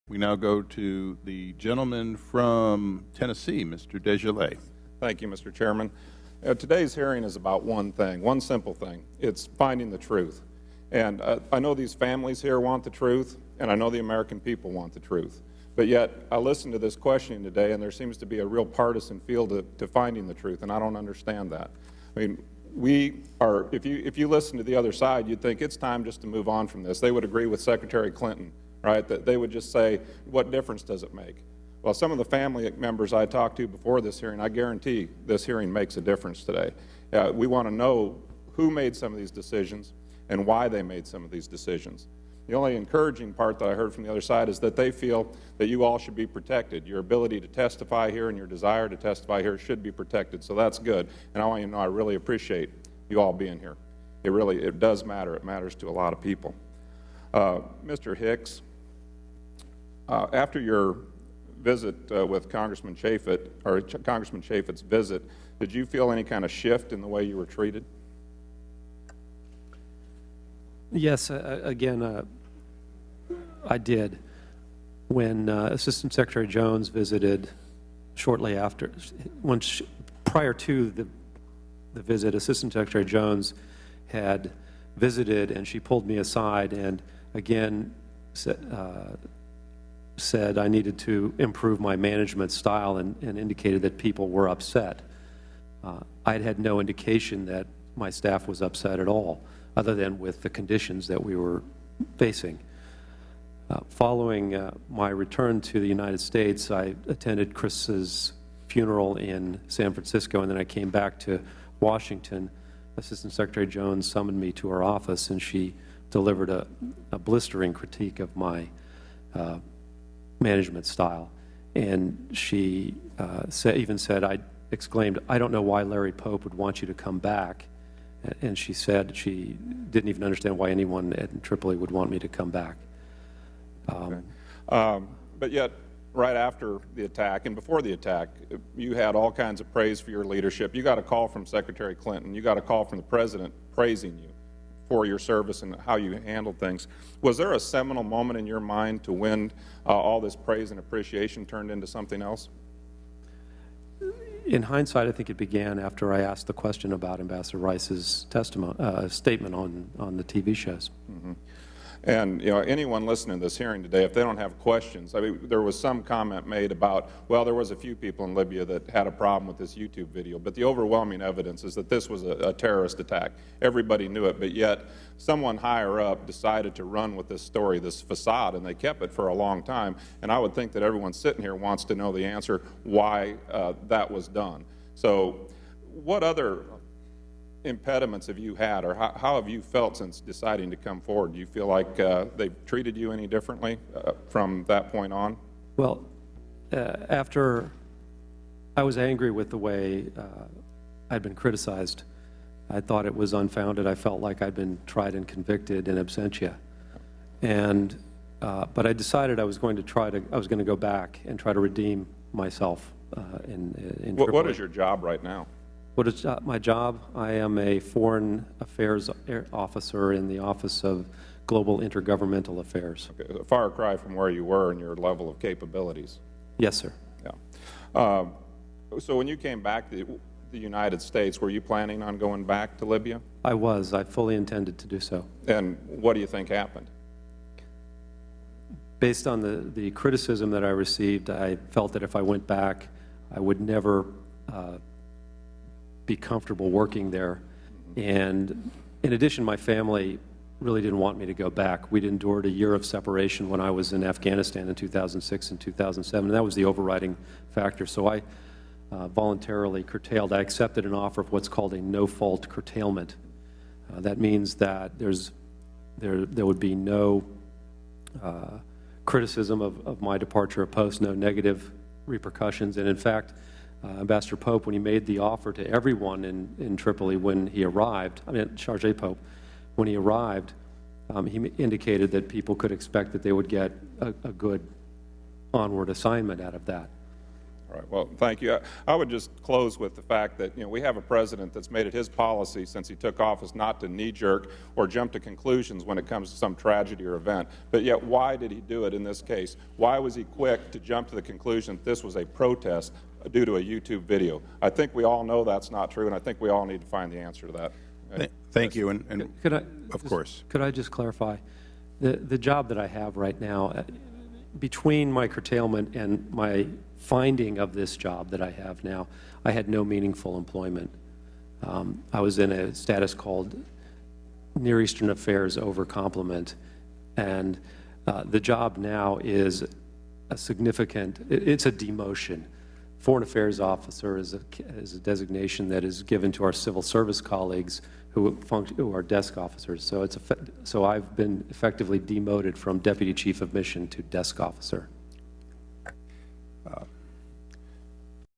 We now go to the gentleman from Tennessee, Mr. Desjardins. Thank you, Mr. Chairman. Today's hearing is about one thing, one simple thing. It's finding the truth. And I know these families here want the truth, and I know the American people want the truth. But yet, I listened to this questioning today, and there seems to be a real partisan feel to finding the truth, and I don't understand that. I mean, if you listen to the other side, you'd think it's time just to move on from this. They would agree with Secretary Clinton, right, that they would just say, what difference does it make? Well, some of the family members I talked to before this hearing, I guarantee this hearing makes a difference today. We want to know who made some of these decisions and why they made some of these decisions. The only encouraging part that I heard from the other side is that they feel that you all should be protected. Your ability to testify here and your desire to testify here should be protected, so that's good. And I want you to know I really appreciate you all being here. It does matter. It matters to a lot of people. Mr. Hicks, after your visit with Congressman Chaffetz, or Congressman Chaffetz's visit, did you feel any kind of shift in the way you were treated? Yes, again, I did. When Assistant Secretary Jones visited shortly after, prior to the visit, Assistant Secretary Jones had visited, and she pulled me aside and again said I needed to improve my management style and indicated that people were upset. I'd had no indication that my staff was upset at all, other than with the conditions that we were facing. Following my return to the United States, I attended Chris's funeral in San Francisco, and then I came back to Washington. Assistant Secretary Jones summoned me to her office, and she delivered a blistering critique of my management style. And she even said, I exclaimed, "I don't know why Larry Pope would want you to come back." And she said she didn't even understand why anyone at Tripoli would want me to come back. But yet, right after the attack and before the attack, you had all kinds of praise for your leadership. You got a call from Secretary Clinton. You got a call from the President praising you for your service and how you handled things. Was there a seminal moment in your mind to when all this praise and appreciation turned into something else? In hindsight, I think it began after I asked the question about Ambassador Rice's statement on the TV shows. Mm-hmm. And anyone listening to this hearing today, if they don't have questions, I mean, there was some comment made about, well, there was a few people in Libya that had a problem with this YouTube video, but the overwhelming evidence is that this was a terrorist attack. Everybody knew it, but yet someone higher up decided to run with this story, this facade, and they kept it for a long time. And I would think that everyone sitting here wants to know the answer why that was done. So what other impediments have you had, or how have you felt since deciding to come forward? Do you feel like they've treated you any differently from that point on? Well, after I was angry with the way I'd been criticized, I thought it was unfounded. I felt like I'd been tried and convicted in absentia, and but I decided I was going to go back and try to redeem myself in Tripoli. What is your job right now? What is my job? I am a Foreign Affairs Officer in the Office of Global Intergovernmental Affairs. Okay. A far cry from where you were and your level of capabilities. Yes, sir. Yeah. So when you came back to the United States, were you planning on going back to Libya? I was. I fully intended to do so. And what do you think happened? Based on the criticism that I received, I felt that if I went back, I would never be comfortable working there. And in addition, my family really didn't want me to go back. We'd endured a year of separation when I was in Afghanistan in 2006 and 2007, and that was the overriding factor. So I voluntarily curtailed. I accepted an offer of what's called a no-fault curtailment. That means that there would be no criticism of my departure of post, no negative repercussions. And in fact, Ambassador Pope, when he made the offer to everyone in Tripoli when he arrived, Chargé Pope, when he arrived, he indicated that people could expect that they would get a good onward assignment out of that. All right. Well, thank you. I would just close with the fact that, we have a president that's made it his policy since he took office not to knee-jerk or jump to conclusions when it comes to some tragedy or event. But yet, why did he do it in this case? Why was he quick to jump to the conclusion that this was a protest due to a YouTube video? I think we all know that's not true, and I think we all need to find the answer to that. Thank you. And of course. Could I just clarify? The job that I have right now, between my curtailment and my finding of this job that I have now, I had no meaningful employment. I was in a status called Near Eastern Affairs over complement, and the job now is a significant, it's a demotion. Foreign Affairs Officer is a designation that is given to our civil service colleagues who are desk officers. So I've been effectively demoted from Deputy Chief of Mission to desk officer.